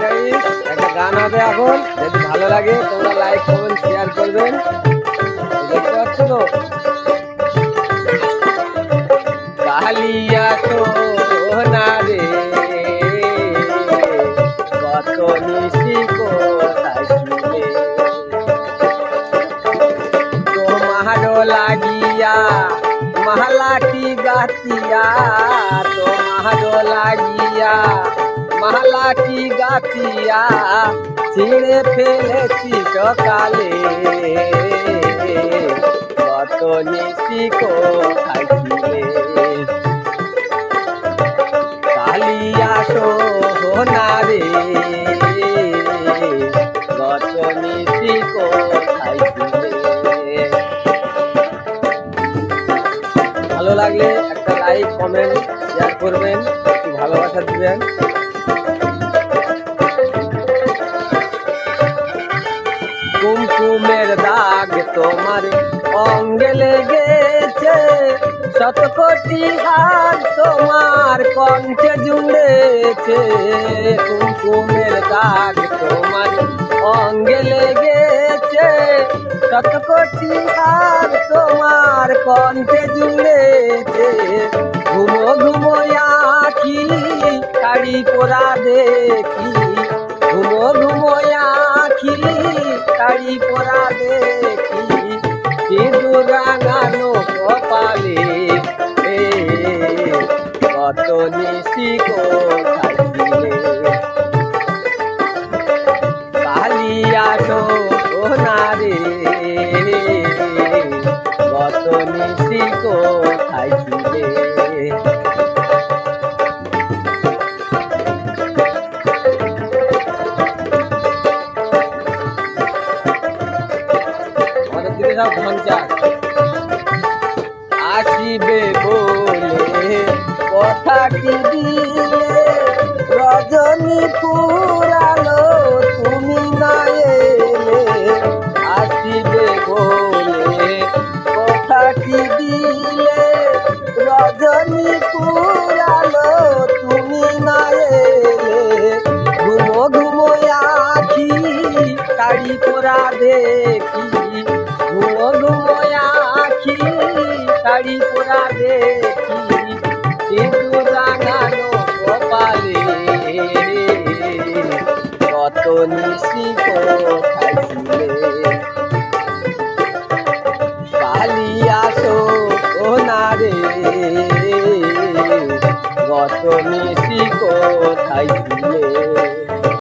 Guys, একটা গান হবে এখন, যদি ভালো লাগে তোমরা লাইক কমেন্ট শেয়ার করবেন। দেখতে পাচ্ছ তো, কালিয়া সোনা রে কত নিশি কোথায় শুলে, তোমারও লাগিয়া মহালাটি গাতিয়া, তোমারও লাগিয়া মহালাটি গাতিয়া ছিঁড়ে ফেলেছি সকালে, কত নিশি কোথায় ছিলে, কালিয়া সোনা রে কত নিশি কোথায় ছিলে। ভালো লাগলে একটা লাইক কমেন্ট শেয়ার করবেন, একটু ভালোবাসা দিবেন। কুমকুমের দাগ তোমার অঙ্গে লেগেছে, শত কোটি হাত তোমার কণ্ঠে জুড়েছে, কুমকুমের দাগ তোমার অঙ্গে লেগেছে, শত কোটি হাত তোমার কণ্ঠে জুড়েছে, ঘুমো ঘুমো আখি শাড়ি পরা দেখি, ঘুমো ঘুমো আখি শাড়ি পরা দেখি, সিঁদুর রাঙানো কপালে কত নিশি কোথায় ছিলে, কালিয়া সোনা রে কত নিশি কোথায় ছিলে। আসিবে বলে কথা কি দিলে, রজনী ফুরালো তুমি না এলে, আসিবে বলে কথা কি দিলে, রজনী ফুরালো তুমি না এলে, ঘুমো ঘুমো আখি শাড়ি পরা দেখি, ঘুমো ঘুমো আখি শাড়ি পরা দেখি, সিঁদুর রাঙানো কপালে কত নিশি কোথায় ছিলে।